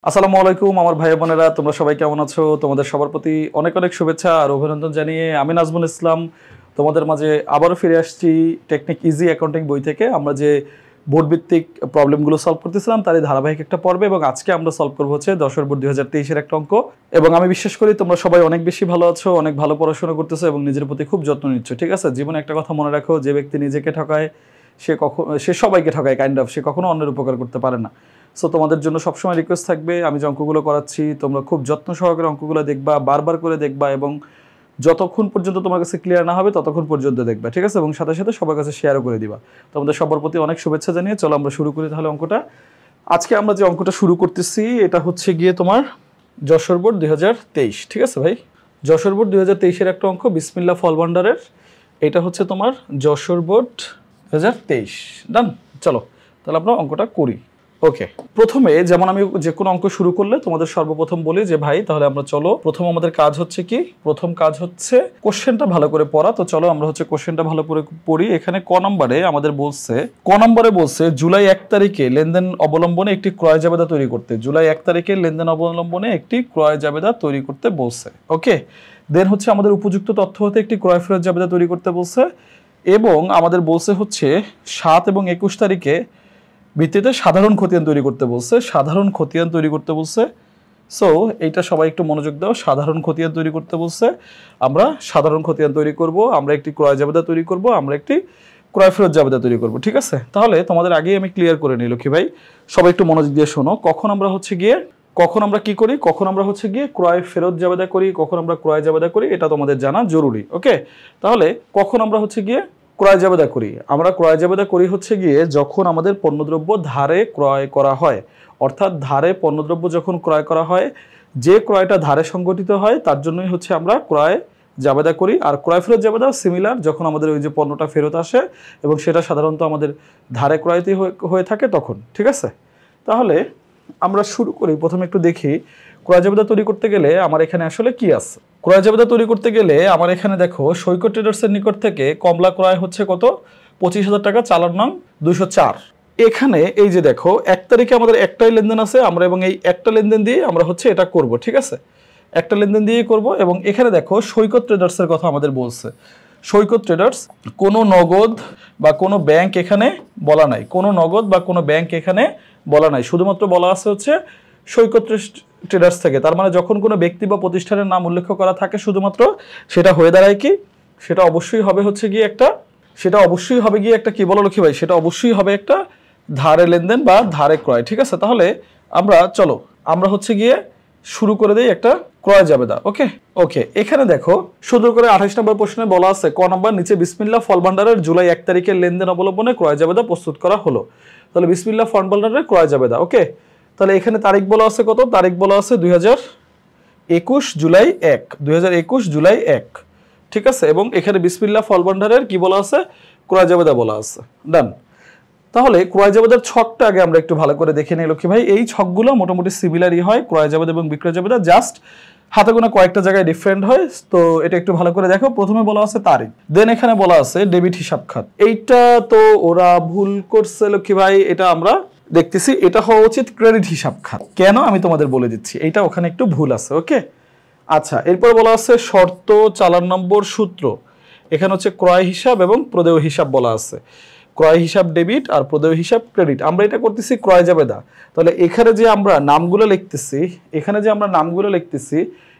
আসসালামু আলাইকুম আমার ভাই বোনেরা, তোমরা সবাই কেমন আছো? তোমাদের সবার প্রতি অনেক অনেক শুভেচ্ছা আর অভিনন্দন জানিয়ে আমি নাজমুল ইসলাম তোমাদের মাঝে আবারও ফিরে আসছি টেকনিক ইজি অ্যাকাউন্টিং বই থেকে। আমরা যে বোর্ড ভিত্তিক প্রবলেমগুলো সলভ করতেছিলাম তারই ধারাবাহিক একটা পর্বে, এবং আজকে আমরা সলভ করবো হচ্ছে 10 বোর্ড 2023-এর একটা অঙ্ক। এবং আমি বিশ্বাস করি তোমরা সবাই অনেক বেশি ভালো আছো, অনেক ভালো পড়াশোনা করতেছো এবং নিজের প্রতি খুব যত্ন নিচ্ছ। ঠিক আছে, জীবনে একটা কথা মনে রাখো, যে ব্যক্তি নিজেকে ঠকায় সে সবাইকে ঠকায়, সে কখনো অন্যের উপকার করতে পারে না। সো তোমাদের জন্য সবসময় রিকোয়েস্ট থাকবে, আমি যে অঙ্কগুলো করাচ্ছি তোমরা খুব যত্ন সহকারে অঙ্কগুলো দেখবা, বারবার করে দেখবা, এবং যতক্ষণ পর্যন্ত তোমার কাছে ক্লিয়ার না হবে ততক্ষণ পর্যন্ত দেখবা। ঠিক আছে, এবং সাথে সাথে সবার কাছে শেয়ারও করে দিবা। তোমাদের সবার প্রতি অনেক শুভেচ্ছা জানিয়ে চলো আমরা শুরু করি তাহলে অঙ্কটা। আজকে আমরা যে অঙ্কটা শুরু করতেছি এটা হচ্ছে গিয়ে তোমার যশোর বোর্ড 2023। ঠিক আছে ভাই, যশোর বোর্ড 2023-এর একটা অঙ্ক, বিসমিল্লাহ ফল ভান্ডারের। এটা হচ্ছে তোমার যশোর বোর্ড 2023। ডান, চলো তাহলে আমরা অঙ্কটা করি। ওকে, প্রথমে যেমন আমি যে কোনো অঙ্ক শুরু করলে তোমাদের সর্বপ্রথম বলি যে ভাই তাহলে আমরা চলো, প্রথম আমাদের কাজ হচ্ছে কি, প্রথম কাজ হচ্ছে কোশ্চেনটা ভালো করে পড়া। তো চলো আমরা হচ্ছে কোশ্চেনটা ভালো করে পড়ি। এখানে ক নম্বরে আমাদের বলছে জুলাই 1 তারিখে লেনদেন অবলম্বনে একটি ক্রয় জাবেদা তৈরি করতে। জুলাই 1 তারিখে লেনদেন অবলম্বনে একটি ক্রয় জাবেদা তৈরি করতে বলছে। ওকে, দেন হচ্ছে আমাদের উপযুক্ত তথ্য হতে একটি ক্রয় ফেরত জাবেদা তৈরি করতে বলছে, এবং আমাদের বলছে হচ্ছে 7 এবং 21 তারিখে ভিত্তিতে সাধারণ খতিয়ান তৈরি করতে বলছে। সাধারণ খতিয়ান তৈরি করতে বলছে। সো এইটা সবাই একটু মনোযোগ দাও, সাধারণ খতিয়ান তৈরি করতে বলছে। আমরা সাধারণ খতিয়ান তৈরি করব, আমরা একটি ক্রয় জাবেদা তৈরি করব, আমরা একটি ক্রয় ফেরত জাবেদা তৈরি করব। ঠিক আছে, তাহলে তোমাদের আগেই আমি ক্লিয়ার করে নিই লক্ষ্মী ভাই, সবাই একটু মনোযোগ দিয়ে শোনো। কখন আমরা কি করি, কখন আমরা হচ্ছে গিয়ে ক্রয় ফেরত জাবেদা করি, কখন আমরা ক্রয় জাবেদা করি, এটা তোমাদের জানা জরুরি। ওকে, তাহলে কখন আমরা হচ্ছে গিয়ে ক্রয় জাবেদা করি, আমরা ক্রয় জাবেদা করি হচ্ছে গিয়ে যখন আমাদের পণ্যদ্রব্য ধারে ক্রয় করা হয়। অর্থাৎ ধারে পণ্যদ্রব্য যখন ক্রয় করা হয়, যে ক্রয়টা ধারে সংগঠিত হয় তার জন্যই হচ্ছে আমরা ক্রয় জাবেদা করি। আর ক্রয় ফেরত জাবেদা সিমিলার, যখন আমাদের ওই যে পণ্যটা ফেরত আসে এবং সেটা সাধারণত আমাদের ধারে ক্রয়তেই হয়ে থাকে তখন। ঠিক আছে, তাহলে আমরা শুরু করি। প্রথমে একটু দেখি ক্রয় জাবেদা তৈরি করতে গেলে আমার এখানে আসলে কি আছে। ক্রয় জাবেদা তৈরি করতে গেলে আমার এখানে দেখো, সৈকত ট্রেডার্সের নিকট থেকে কমলা ক্রয় হচ্ছে কত, 25,000 টাকা, চালান নং 204। এখানে এই যে দেখো 1 তারিখে আমাদের একটাই লেনদেন আছে, আমরা এবং এই একটা লেনদেন দিয়ে আমরা হচ্ছে এটা করব। ঠিক আছে, একটা লেনদেন দিয়েই করব। এবং এখানে দেখো সৈকত ট্রেডার্সের কথা আমাদের বলছে। সৈকত ট্রেডার্স, কোনো নগদ বা কোনো ব্যাংক এখানে বলা নাই, কোনো নগদ বা কোনো ব্যাংক এখানে বলা নাই, শুধুমাত্র বলা আছে হচ্ছে সৈকত ট্রেডার্স থেকে। তার মানে যখন কোনো ব্যক্তি বা প্রতিষ্ঠানের নাম উল্লেখ করা থাকে শুধুমাত্র, সেটা হয়ে দাঁড়ায় কি, সেটা অবশ্যই হবে হচ্ছে গিয়ে একটা কি বলো লক্ষ্মী ভাই, সেটা অবশ্যই হবে একটা ধারে লেনদেন বা ধারে ক্রয়। ঠিক আছে, তাহলে আমরা হচ্ছে গিয়ে শুরু করে দেই একটা ক্রয় জাবেদা। ওকে, এখানে দেখো সুন্দর করে 28 নম্বর প্রশ্নে বলা আছে, ক নম্বর, নিচে বিসমিল্লাহ ফল ভান্ডারের জুলাই 1 তারিখের লেনদেন অবলম্বনে ক্রয় জাবেদা প্রস্তুত করা হলো। তাহলে বিসমিল্লাহ ফল ভান্ডারের ক্রয় জাবেদা। ওকে, তাহলে এখানে তারিখ বলা আছে কত, তারিখ বলা আছে 2021 জুলাই 1, 2021 জুলাই 1। ঠিক আছে, এবং এখানে বিসমিল্লাহ ফল ভান্ডারের কি বলা আছে, ক্রয় জাবেদা বলা আছে। ডান, তাহলে ক্রয় জাবেদার ছকটা আগে আমরা একটু ভালো করে দেখে নিই লক্ষ্মী ভাই। এই ছকগুলো মোটামুটি সিমিলারই হয়, ক্রয় জাবেদা এবং বিক্রয় জাবেদা, জাস্ট হাতে গোনা কয়েকটা জায়গায় ডিফারেন্ট হয়। তো এটা একটু ভালো করে দেখো। প্রথমে বলা আছে তারিখ, দেন এখানে বলা আছে ডেবিট হিসাব খাত। এইটা তো ওরা ভুল করছে লক্ষ্মী ভাই, এটা আমরা দেখতেছি, এটা হওয়া উচিত ক্রেডিট হিসাব খাত। কেন আমি তোমাদের বলে দিচ্ছি, এইটা ওখানে একটু ভুল আছে। ওকে, আচ্ছা, এরপর বলা আছে শর্ত, চালান নম্বর, সূত্র। এখানে হচ্ছে ক্রয় হিসাব এবং প্রদেয় হিসাব বলা আছে। ক্রয় হিসাব ডেবিট আর প্রদেয় হিসাব ক্রেডিট। আমরা এটা করতেছি ক্রয় জাবেদা। তাহলে এখানে যে আমরা নামগুলো লিখতেছি,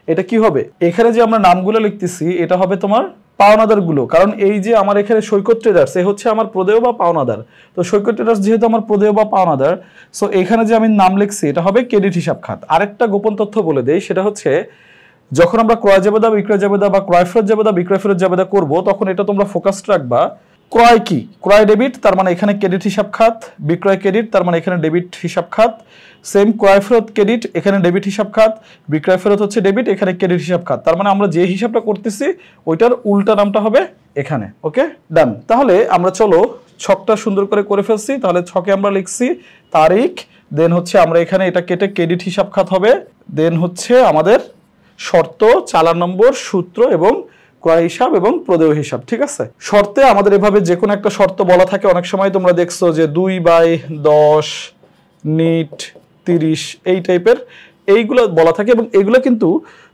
এটা কি হবে, এখানে যে আমরা নামগুলো লিখতেছি এটা হবে তোমার পাওনাদার গুলো। কারণ এই যে আমার এখানে সৈকত ট্রেডার্স, এ হচ্ছে আমার প্রদেয় বা পাওনাদার। তো সৈকত ট্রেডার্স যেহেতু আমার প্রদেয় বা পাওনাদার, সো এখানে যে আমি নাম লিখছি এটা হবে ক্রেডিট হিসাব খাত। আরেকটা গোপন তথ্য বলে দেই, সেটা হচ্ছে যখন আমরা ক্রয় জাবেদা, বিক্রয় জাবেদা বা ক্রয় ফেরত জাবেদা, বিক্রয় ফেরত জাবেদা করব, তখন এটা তোমরা ফোকাস রাখবা। ক্রয় কি, ক্রয় ডেবিট, তার মানে এখানে ক্রেডিট হিসাব খাত। বিক্রয় ক্রেডিট, তার মানে এখানে ডেবিট হিসাব খাত। সেম ক্রয় ফেরত ক্রেডিট, এখানে ডেবিট হিসাব খাত। বিক্রয় ফেরত হচ্ছে ডেবিট, এখানে ক্রেডিট হিসাব খাত। তার মানে আমরা যে হিসাবটা করতেছি ওইটার উল্টা নামটা হবে এখানে। ওকে, ডান। তাহলে আমরা চলো ছকটা সুন্দর করে ফেলছি। তাহলে ছকে আমরা লিখছি তারিখ, দেন হচ্ছে আমরা এখানে এটা কেটে ক্রেডিট হিসাব খাত হবে, দেন হচ্ছে আমাদের শর্ত, চালান নম্বর, সূত্র এবং ক্রয় হিসাব এবং প্রদেয় হিসাব। ঠিক আছে, শর্তে আমাদের এভাবে যে কোনো একটা শর্ত বলা থাকে। অনেক সময় তোমরা দেখছো যে 2/10 নিট 30 এই টাইপের এইগুলো বলা থাকে, এবং এগুলো কিন্তু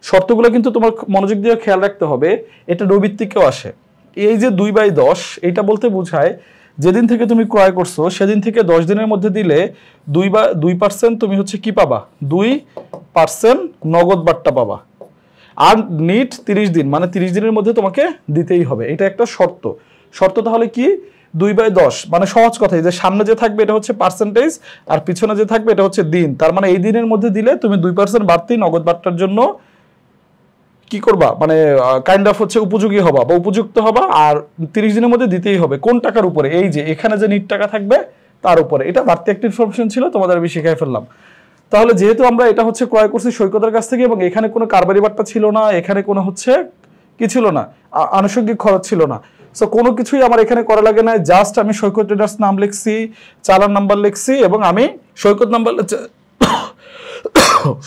শর্তগুলো কিন্তু তোমার মনোযোগ দিয়ে খেয়াল রাখতে হবে, এটা রবিত্তিকেও আসে। এই যে 2/10 এটা বলতে বোঝায় যেদিন থেকে তুমি ক্রয় করছো সেদিন থেকে 10 দিনের মধ্যে দিলে 2% তুমি হচ্ছে কি পাবা, 2% নগদ বাট্টা পাবা। আর নিট 30 দিন, মানে 30 দিনের মধ্যে তোমাকে দিতেই হবে, এটা একটা শর্ত। শর্ত তাহলে কি, 2/10 মানে সহজ কথাই যে সামনে যে থাকবে এটা হচ্ছে পার্সেন্টেজ, আর পিছনে যে থাকবে এটা হচ্ছে দিন। তার মানে এই দিনের মধ্যে দিলে তুমি 2% বাড়তি নগদ বাট্টার জন্য কি করবা, মানে কাইন্ড অফ হচ্ছে উপযোগী হবা বা উপযুক্ত হবা, আর 30 দিনের মধ্যে দিতেই হবে। কোন টাকার উপরে, এই যে এখানে যে নিট টাকা থাকবে তার উপরে। এটা বাড়তি একটা ইনফরমেশন ছিল, তোমাদের আমি শিখাই ফেললাম। তাহলে যেহেতু আমরা এটা হচ্ছে ক্রয় করছি সৈকতের কাছ থেকে, এবং এখানে কোনো কারবারি বাট্টা ছিল না, এখানে কোনো হচ্ছে কি ছিল না, আনুষঙ্গিক খরচ ছিল না, সো কোনো কিছুই আমার এখানে করা লাগে না। জাস্ট আমি সৈকত ট্রেডার্স নাম লিখছি, চালান নাম্বার লিখছি, এবং আমি সৈকত নাম্বার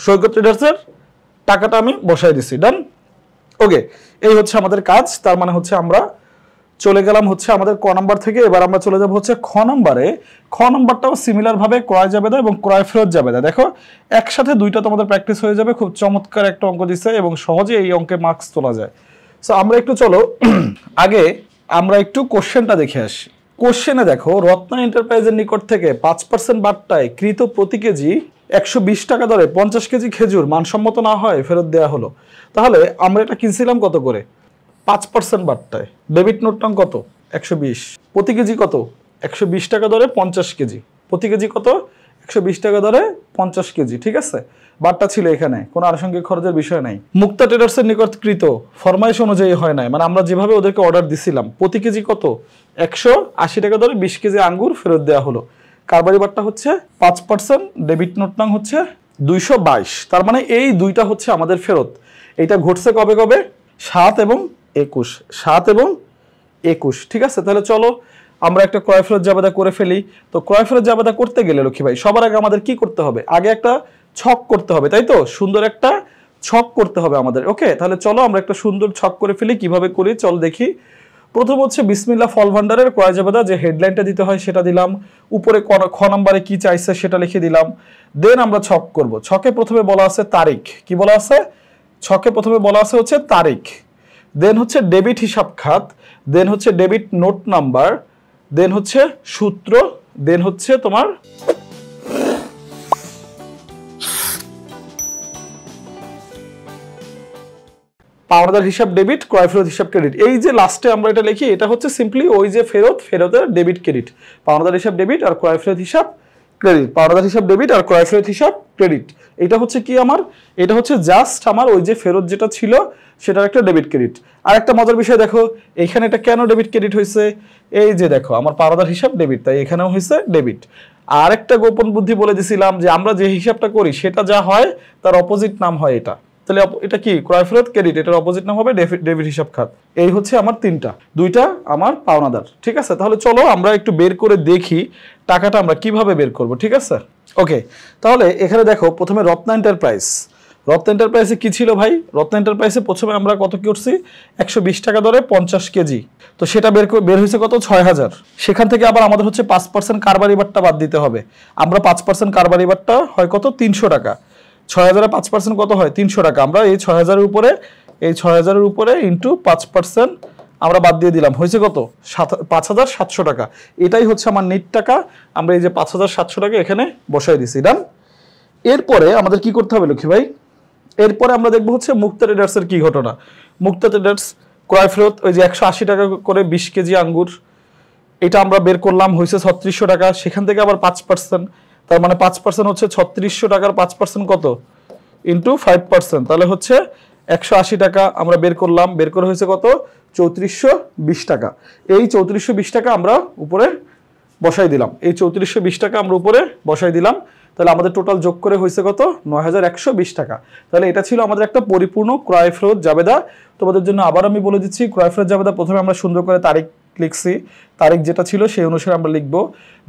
সৈকত ট্রেডার্সের টাকাটা আমি বসাই দিছি, ডান। ওকে, এই হচ্ছে আমাদের কাজ। তার মানে হচ্ছে আমরা চলে গেলাম হচ্ছে আমাদের ক নাম্বার থেকে, এবার আমরা চলে যাব হচ্ছে খ নাম্বারে। খ নাম্বারটাও সিমিলার ভাবে ক্রয় জাবেদা এবং ক্রয় ফেরত জাবেদা, দেখো একসাথে দুইটা তোমাদের প্র্যাকটিস হয়ে যাবে। খুব চমৎকার একটা অঙ্ক দিচ্ছে এবং সহজে এই অঙ্কে মার্কস তোলা যায়। সো আমরা একটু চলো আগে আমরা একটু কোশ্চেনটা দেখে আসি। কোশ্চেনে দেখো, রত্না এন্টারপ্রাইজের নিকট থেকে 5% বাট্টায় কৃত প্রতি কেজি 120 টাকা দরে 50 কেজি খেজুর মানসম্মত না হয় ফেরত দেওয়া হলো। তাহলে আমরা এটা কিনছিলাম কত করে, 5% বাট্টায়। ডেবিট নোট নাম কত, 120। প্রতি কেজি কত, 120 টাকা দরে 50 কেজি। প্রতি কেজি কত, 120 টাকা দরে 50 কেজি, ঠিক আছে। বাট্টা ছিল এখানে, কোনো আনুষঙ্গিক খরচের বিষয় নাই। মুক্তা ট্রেডার্সের নিকটকৃত ফরমাইশ অনুযায়ী হয় নাই, মানে আমরা যেভাবে ওদেরকে অর্ডার দিছিলাম, প্রতি কেজি কত, 180 টাকা দরে 20 কেজি আঙ্গুর ফেরত দেওয়া হলো। কারবারি বাট্টা হচ্ছে 5%, ডেবিট নোট নাম হচ্ছে 222। তার মানে এই দুইটা হচ্ছে আমাদের ফেরত। এটা ঘটছে কবে কবে, 7 এবং 21, 7 এবং 21, ঠিক আছে। তাহলে চলো আমরা একটা ক্রয় ফেরত জাবেদা করে ফেলি। তো ক্রয় ফেরত জাবেদা করতে গেলে লক্ষ্মী ভাই সবার আগে আমাদের কি করতে হবে, আগে একটা ছক করতে হবে, তাই তো। সুন্দর একটা ছক করতে হবে আমাদের। ওকে, তাহলে চলো আমরা একটা সুন্দর ছক করে ফেলি। কিভাবে করি চল দেখি। প্রথম হচ্ছে বিসমিল্লাহ ফল ভান্ডারের ক্রয় জাবেদা, যে হেডলাইনটা দিতে হয় সেটা দিলাম, উপরে খ নাম্বারে কি চাইছে সেটা লিখে দিলাম। দেন আমরা ছক করব। ছকে প্রথমে বলা আছে তারিখ, কি বলা আছে, ছকে প্রথমে বলা আছে হচ্ছে তারিখ। দেন হচ্ছে ডেবিট হিসাব খাত, দেন হচ্ছে ডেবিট নোট নাম্বার, দেন হচ্ছে সূত্র, দেন হচ্ছে তোমার পাওনাদার হিসাব ডেবিট, ক্রয় ফেরত হিসাব ক্রেডিট। এই যে লাস্টে আমরা এটা লিখি, এটা হচ্ছে সিম্পলি ওই যে ফেরতের ডেবিট ক্রেডিট। পাওনাদার হিসাব ডেবিট আর ক্রয় ফেরত হিসাব ক্রেডিট, পাওনাদার হিসাব ডেবিট আর ক্রয় ফেরত হিসাব ক্রেডিট। এটা হচ্ছে কি আমার, এটা হচ্ছে জাস্ট আমার ওই যে ফেরত যেটা ছিল সেটার একটা ডেবিট ক্রেডিট। আর একটা মজার বিষয় দেখো, এইখানে এটা কেন ডেবিট ক্রেডিট হয়েছে, এই যে দেখো আমার পাওনাদার হিসাব ডেবিট, তাই এখানেও হয়েছে ডেবিট। আর একটা গোপন বুদ্ধি বলে দিছিলাম যে আমরা যে হিসাবটা করি সেটা যা হয় তার অপোজিট নাম হয় এটা। তাহলে এটা কি, ক্রয় ফেরত ক্রেডিট, এটার অপোজিট নাম হবে ডেবিট হিসাব খাত। এই হচ্ছে আমার তিনটা, দুইটা আমার পাওনাদার, ঠিক আছে। তাহলে চলো আমরা একটু বের করে দেখি টাকাটা আমরা কিভাবে বের করব, ঠিক আছে। ওকে, তাহলে এখানে দেখো প্রথমে রত্না এন্টারপ্রাইজ। রত্না এন্টারপ্রাইজে কি ছিল ভাই, রত্না এন্টারপ্রাইজে প্রথমে আমরা কত কি করছি, 120 টাকা দরে 50 কেজি। তো সেটা বের হয়েছে কত, 6000। সেখান থেকে আবার আমাদের হচ্ছে 5% কারবারি বাট্টা বাদ দিতে হবে। আমরা 5% কারবারি বাট্টা হয় কত, 300 টাকা। 6000 এ 5% কত হয়, 300 টাকা। আমরা এই 6000 উপরে, এই 6000 উপরে ইন্টু 5% আমরা বাদ দিয়ে দিলাম, হয়েছে কত, 5700 টাকা। এটাই হচ্ছে আমার নিট টাকা। আমরা এই যে 5700 টাকা এখানে বসাই দিছি, ডান। এরপরে আমাদের কি করতে হবে লক্ষ্মী ভাই, এরপরে আমরা দেখবো হচ্ছে মুক্তা ট্রেডার্সের কি ঘটনা। মুক্তা ট্রেডার্স ক্রয় ফেরত ওই যে 180 টাকা করে 20 কেজি আঙ্গুর, এটা আমরা বের করলাম, হয়েছে 3600 টাকা। সেখান থেকে আবার 5%, তার মানে 5% হচ্ছে 3600 টাকার 5% কত, ইন্টু 5%, তাহলে হচ্ছে 180 টাকা আমরা বের করলাম। বের করে হয়েছে কত, 3420 টাকা। এই 3420 টাকা আমরা উপরে বসাই দিলাম, এই 3420 টাকা আমরা উপরে বসাই দিলাম। তাহলে আমাদের টোটাল যোগ করে হয়েছে কত, 9120 টাকা। তাহলে এটা ছিল আমাদের একটা পরিপূর্ণ ক্রয় ফেরত জাবেদা। তোমাদের জন্য আবার আমি বলে দিচ্ছি, ক্রয় ফেরত জাবেদা প্রথমে আমরা সুন্দর করে তারিখ লিখছি, তারিখ যেটা ছিল সেই অনুসারে আমরা লিখব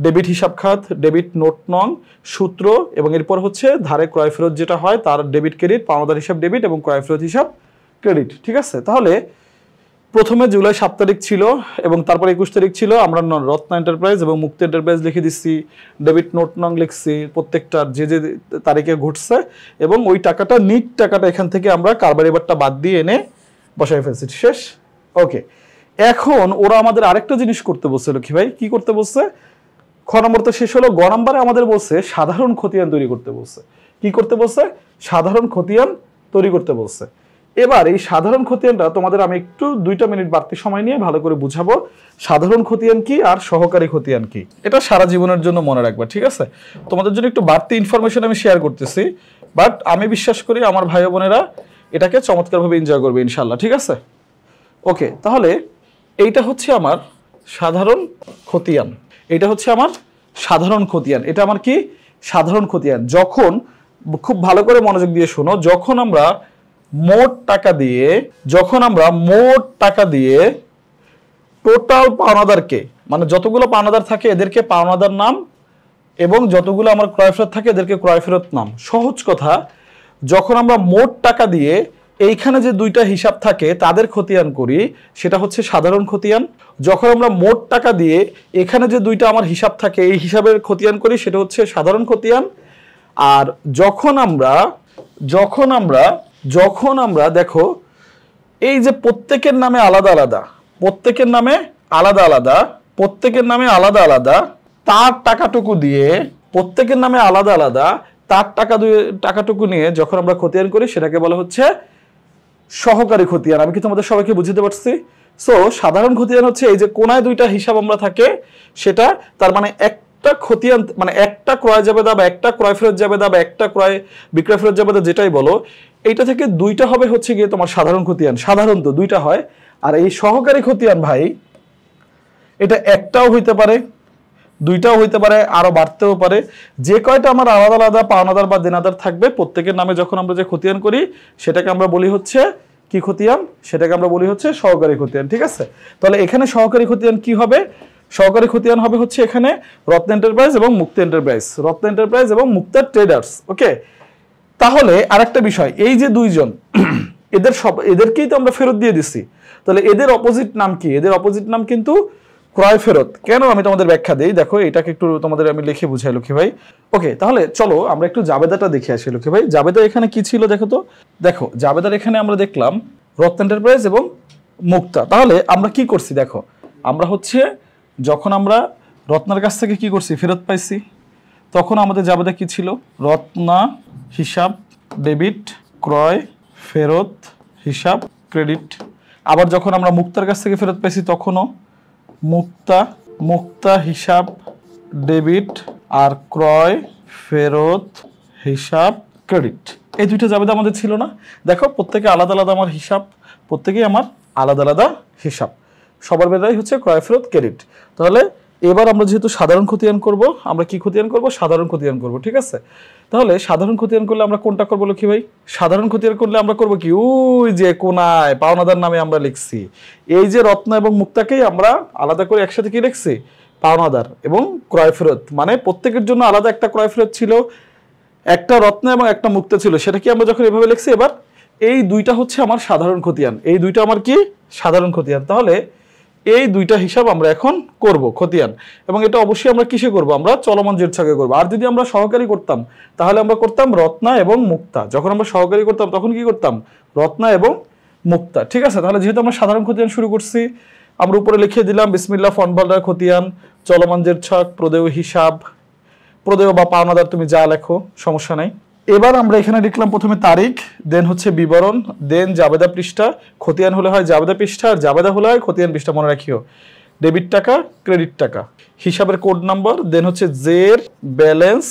ডেবিট হিসাব খাত, ডেবিট নোট নং, সূত্র, এবং এরপর হচ্ছে ধারে ক্রয় ফেরত যেটা হয় তার ডেবিট ক্রেডিট, পাওনাদার হিসাব ডেবিট এবং ক্রয় ফেরত হিসাব ক্রেডিট, ঠিক আছে। তাহলে প্রথমে জুলাই 7 তারিখ ছিল এবং তারপর 21 তারিখ ছিল। আমরা রত্না এন্টারপ্রাইজ এবং মুক্তি এন্টারপ্রাইজ লিখে দিচ্ছি, ডেবিট নোট নং লিখছি, প্রত্যেকটার যে যে তারিখে ঘটছে, এবং ওই টাকাটা নিট টাকাটা এখান থেকে আমরা কারবারি বারটা বাদ দিয়ে এনে বসাই ফেলছি। শেষ। ওকে, এখন ওরা আমাদের আরেকটা জিনিস করতে বলছে লক্ষ্মী ভাই। কি করতে বলছে? খ নম্বর তো শেষ হলো, গ নম্বরে আমাদের বলছে সাধারণ খতিয়ান তৈরি করতে বলছে। কি করতে বলছে? সাধারণ খতিয়ান তৈরি করতে বলছে। এবার এই সাধারণ খতিয়ানটা তোমাদের আমি একটু 2টা মিনিট বাড়তি সময় নিয়ে ভালো করে বুঝাবো সাধারণ খতিয়ান কি আর সহকারী খতিয়ান কি। এটা সারা জীবনের জন্য মনে রাখবা, ঠিক আছে? তোমাদের জন্য একটু বাড়তি ইনফরমেশন আমি শেয়ার করতেছি, বাট আমি বিশ্বাস করি আমার ভাই বোনেরা এটাকে চমৎকারভাবে এনজয় করবে ইনশাল্লাহ, ঠিক আছে? ওকে, তাহলে এইটা হচ্ছে আমার সাধারণ খতিয়ান। এটা হচ্ছে আমার সাধারণ খতিয়ান। এটা আমার কি? সাধারণ খতিয়ান। যখন, খুব ভালো করে মনোযোগ দিয়ে শোনো, যখন আমরা মোট টাকা দিয়ে টোটাল পাওনাদারকে, মানে যতগুলো পাওনাদার থাকে এদেরকে পাওনাদার নাম, এবং যতগুলো আমার ক্রয় ফেরত থাকে এদেরকে ক্রয় ফেরত নাম। সহজ কথা, যখন আমরা মোট টাকা দিয়ে এইখানে যে 2টা হিসাব থাকে তাদের খতিয়ান করি সেটা হচ্ছে সাধারণ খতিয়ান। যখন আমরা মোট টাকা দিয়ে এখানে যে 2টা আমার হিসাব থাকে এই হিসাবের খতিয়ান করি সেটা হচ্ছে সাধারণ খতিয়ান। আর যখন আমরা দেখো এই যে প্রত্যেকের নামে আলাদা আলাদা তার টাকাটুকু দিয়ে, প্রত্যেকের নামে আলাদা আলাদা তার টাকাটুকু নিয়ে যখন আমরা খতিয়ান করি সেটাকে বলা হচ্ছে সহকারী খতিয়ান। আমি কি তোমাদের সবাইকে বুঝতে পারছি? সো সাধারণ খতিয়ান হচ্ছে এই যে কোনায় 2টা হিসাব আমরা থাকে সেটা, তার মানে একটা খতিয়ান, মানে একটা ক্রয় জাবেদা বা একটা ক্রয় ফেরত জাবেদা বা একটা ক্রয় বিক্রয় ফেরত জাবেদা যেটাই বলো, এইটা থেকে 2টা হবে হচ্ছে গিয়ে তোমার সাধারণ খতিয়ান। সাধারণত 2টা হয়। আর এই সহকারী খতিয়ান ভাই, এটা একটাও হইতে পারে, 2টাও হইতে পারে, আরো বাড়তেও পারে। যে কয়টা আমার আলাদা আলাদা পাওনাদার বা দেনাদার থাকবে প্রত্যেকের নামে যখন আমরা যে খতিয়ান করি সেটাকে আমরা বলি হচ্ছে কি খতিয়ান? সেটাকে আমরা বলি হচ্ছে সহকারী খতিয়ান, ঠিক আছে? তাহলে এখানে সহকারী খতিয়ান কি হবে? সহকারী খতিয়ান হবে হচ্ছে এখানে রত্না এন্টারপ্রাইজ এবং মুক্তি এবং মুক্তা ট্রেডার্স। ওকে, তাহলে আরেকটা বিষয়, এই যে 2জন এদেরকেই তো আমরা ফেরত দিয়ে দিচ্ছি, তাহলে এদের অপোজিট নাম কি? এদের অপোজিট নাম কিন্তু ক্রয় ফেরত। কেন? আমি তোমাদের ব্যাখ্যা দেই। দেখো এটাকে একটু তোমাদের আমি লিখে বুঝাই লক্ষ্মী ভাই। ওকে, তাহলে চলো আমরা একটু জাবেদাটা দেখে আসি লক্ষ্মী ভাই। জাবেদা এখানে কি ছিল দেখো তো। দেখো জাবেদার এখানে আমরা দেখলাম রত্না এন্টারপ্রাইজ এবং মুক্তা। তাহলে আমরা কি করছি দেখো, আমরা হচ্ছে যখন আমরা রত্নার কাছ থেকে কি করছি? ফেরত পাইছি। তখন আমাদের জাবেদা কি ছিল? রত্না হিসাব ডেবিট, ক্রয় ফেরত হিসাব ক্রেডিট। আবার যখন আমরা মুক্তার কাছ থেকে ফেরত পাইছি তখনও মুক্তা হিসাব ডেবিট আর ক্রয় ফেরত হিসাব ক্রেডিট। এই 2টা জাবেদা আমাদের ছিল না? দেখো প্রত্যেকে আলাদা আলাদা আমার হিসাব, প্রত্যেকেই আমার আলাদা আলাদা হিসাব, সবার বেলায় হচ্ছে ক্রয় ফেরত ক্রেডিট। তাহলে এবার আমরা যেহেতু সাধারণ খতিয়ান করব, আমরা কি খতিয়ান করব? সাধারণ খতিয়ান করব, ঠিক আছে? তাহলে সাধারণ খতিয়ান করলে আমরা কোনটা করবো লক্ষ্মী ভাই? সাধারণ খতিয়ান করলে আমরা করব কি? ওই যে কোনায় পাওনাদার নামে আমরা লিখছি, এই যে রত্না এবং মুক্তাকেই আমরা আলাদা করে একসাথে কি লিখছি? পাওনাদার এবং ক্রয় ফেরত। মানে প্রত্যেকের জন্য আলাদা একটা ক্রয় ফেরত ছিল, একটা রত্না এবং একটা মুক্তা ছিল, সেটা কি আমরা যখন এভাবে লিখছি। এবার এই 2টা হচ্ছে আমার সাধারণ খতিয়ান, এই 2টা আমার কি? সাধারণ খতিয়ান। তাহলে এই 2টা হিসাব আমরা এখন করব খতিয়ান, এবং এটা অবশ্যই আমরা কিসে করব? আমরা চলমান জের ছকে করব। আর যদি আমরা সহকারী করতাম তাহলে আমরা করতাম রত্না এবং মুক্তা। যখন আমরা সহকারী করতাম তখন কি করতাম? রত্না এবং মুক্তা, ঠিক আছে? তাহলে যেহেতু আমরা সাধারণ খতিয়ান শুরু করছি, আমরা উপরে লিখে দিলাম বিসমিল্লাহ ফন্ট বোল্ডার খতিয়ান, চলমান জের ছক, প্রদেয় হিসাব, প্রদেয় বা পাওনাদার তুমি যা লেখো সমস্যা নাই। এবার আমরা এখানে লিখলাম প্রথমে তারিখ, দেন হচ্ছে বিবরণ, দেন জাবেদা পৃষ্ঠা। খতিয়ান হলে হয় জাবেদা পৃষ্ঠা, আর জাবেদা হলে হয় খতিয়ান পৃষ্ঠা, মনে রাখিও। ডেবিট টাকা, ক্রেডিট টাকা, হিসাবের কোড নাম্বার, দেন হচ্ছে জের, ব্যালেন্স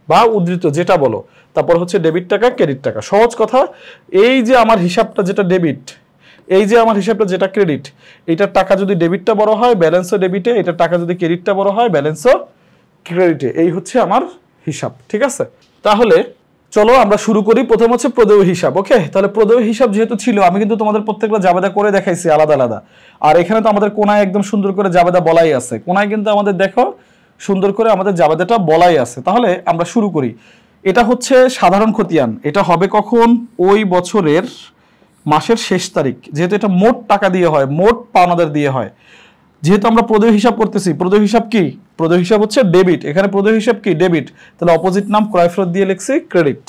বা উদ্ধৃত যেটা বলো, তারপর হচ্ছে ডেবিট টাকা, ক্রেডিট টাকা। সহজ কথা, এই যে আমার হিসাবটা যেটা ডেবিট, এই যে আমার হিসাবটা যেটা ক্রেডিট, এইটার টাকা যদি ডেবিটটা বড় হয় ব্যালেন্সও ডেবিটে, এটার টাকা যদি ক্রেডিটটা বড় হয় ব্যালেন্সও ক্রেডিটে। এই হচ্ছে আমার হিসাব, ঠিক আছে? তাহলে চলো আমরা শুরু করি। প্রথম হচ্ছে প্রদেয় হিসাব। ওকে, তাহলে প্রদেয় হিসাব যেহেতু ছিল, আমি কিন্তু তোমাদের প্রত্যেকটা জাবেদা করে দেখাইছি আলাদা আলাদা। আর এখানে তো আমাদের কোনায় একদম সুন্দর করে জাবেদা বলাই আছে, কোনায় কিন্তু আমাদের দেখো সুন্দর করে আমাদের জাবেদাটা বলাই আছে। তাহলে আমরা শুরু করি। এটা হচ্ছে সাধারণ খতিয়ান, এটা হবে কখন? ওই বছরের মাসের শেষ তারিখ, যেহেতু এটা মোট টাকা দিয়ে হয়, মোট পাওনাদার দিয়ে হয়, যেহেতু আমরা প্রদেয় হিসাব করতেছি, প্রদেয় হিসাব কি? প্রদেয় হিসাব হচ্ছে ডেবিট, এখানে প্রদেয় হিসাব কি? ডেবিট। তাহলে অপোজিট নাম ক্রয় ফেরত দিয়ে লিখছি ক্রেডিট,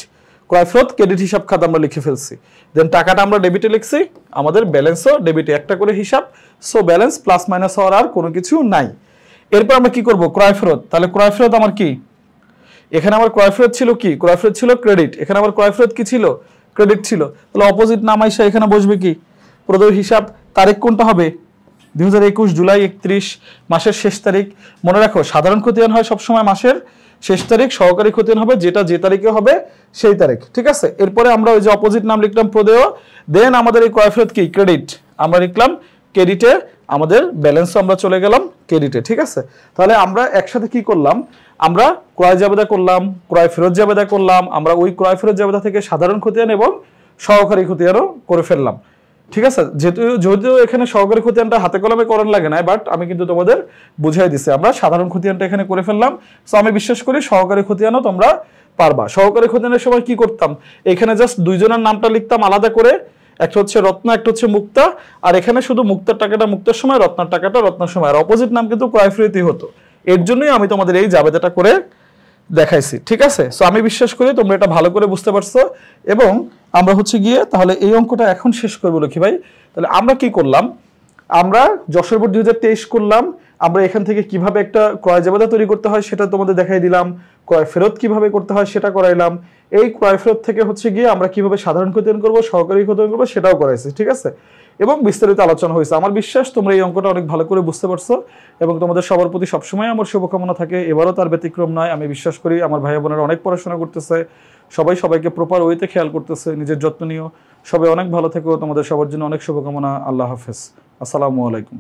ক্রয় ফেরত ক্রেডিট হিসাব খাতে আমরা লিখে ফেলছি। দেন টাকাটা আমরা ডেবিটে লিখছি, আমাদের ব্যালেন্সও ডেবিটে, একটা করে হিসাব। সো ব্যালেন্স প্লাস মাইনাস হওয়ার আর কোনো কিছু নাই। এরপর আমরা কি করব? ক্রয় ফেরত। তাহলে ক্রয় ফেরত আমার কি? এখানে আমার ক্রয় ফেরত ছিল কি? ক্রয় ফেরত ছিল ক্রেডিট, এখানে আমার ক্রয় ফেরত কি ছিল? ক্রেডিট ছিল। তাহলে অপোজিট নাম আইসা এখানে বসবে কি? প্রদেয় হিসাব। তারিখ কোনটা হবে? 2021 জুলাই 31, মাসের শেষ তারিখ। মনে রাখো সাধারণ খতিয়ান হয় সবসময় মাসের শেষ তারিখ, সহকারী খতিয়ান হবে যেটা যে তারিখে হবে সেই তারিখ, ঠিক আছে? এরপরে আমরা ওই যে অপোজিট নাম লিখলাম প্রদেয়, দেন আমাদের এই ক্রয় ফেরত কি? ক্রেডিট, আমরা লিখলাম ক্রেডিটে, আমাদের ব্যালেন্সও আমরা চলে গেলাম ক্রেডিটে, ঠিক আছে? তাহলে আমরা একসাথে কি করলাম? আমরা ক্রয় জাবেদা করলাম, ক্রয় ফেরত জাবেদা করলাম, আমরা ওই ক্রয় ফেরত জাবেদা থেকে সাধারণ খতিয়ান এবং সহকারী খতিয়ানও করে ফেললাম, ঠিক আছে? যদিও এখানে সহকারী খতিয়ানটা হাতে কলমে করার লাগে না, বাট আমি কিন্তু তোমাদের বুঝাই দিচ্ছি, আমরা সাধারণ খতিয়ানটা এখানে করে ফেললাম। সো আমি বিশ্বাস করি সহকারী খতিয়ানও তোমরা পারবা। সহকারী খতিয়ানের সময় কি করতাম? এখানে জাস্ট দুইজনের নামটা লিখতাম আলাদা করে, একটা হচ্ছে রত্না, একটা হচ্ছে মুক্তা, আর এখানে শুধু মুক্তার টাকাটা মুক্তার সময়, রত্নার টাকাটা রত্নার সময়, আর অপোজিট নাম কিন্তু ক্রয় ফেরতই হতো। এর জন্যই আমি তোমাদের এই জাবেদাটা করে দেখাইছি, ঠিক আছে? সো আমি বিশ্বাস করি তোমরা এটা ভালো করে বুঝতে পারছো। এবং আমরা হচ্ছে গিয়ে তাহলে এই অঙ্কটা এখন শেষ করবো লক্ষ্মী ভাই। তাহলে আমরা কি করলাম? আমরা যশোর বোর্ড 2023 করলাম। আমরা এখান থেকে কিভাবে একটা ক্রয় জাবেদা তৈরি করতে হয় সেটা তোমাদের দেখাই দিলাম, ক্রয় ফেরত কিভাবে করতে হয় সেটা করাইলাম। এই ক্রয় ফেরত থেকে হচ্ছে গিয়ে আমরা কিভাবে সাধারণ খতিয়ান করবো, সহকারী খতিয়ান করবো সেটাও করাইছি, ঠিক আছে? এবং বিস্তারিত আলোচনা হয়েছে। আমার বিশ্বাস তোমরা এই অঙ্কটা অনেক ভালো করে বুঝতে পারছো এবং তোমাদের সবার প্রতি সবসময় আমার শুভকামনা থাকে, এবারও তার ব্যতিক্রম নয়। আমি বিশ্বাস করি আমার ভাই বোনেরা অনেক পড়াশোনা করতেছে, সবাই সবাইকে প্রপার ওয়েতে খেয়াল করতেছে, নিজের যত্ন নিও, সবাই অনেক ভালো থেকো, তোমাদের সবার জন্য অনেক শুভকামনা। আল্লাহ হাফেজ, আসসালামু আলাইকুম।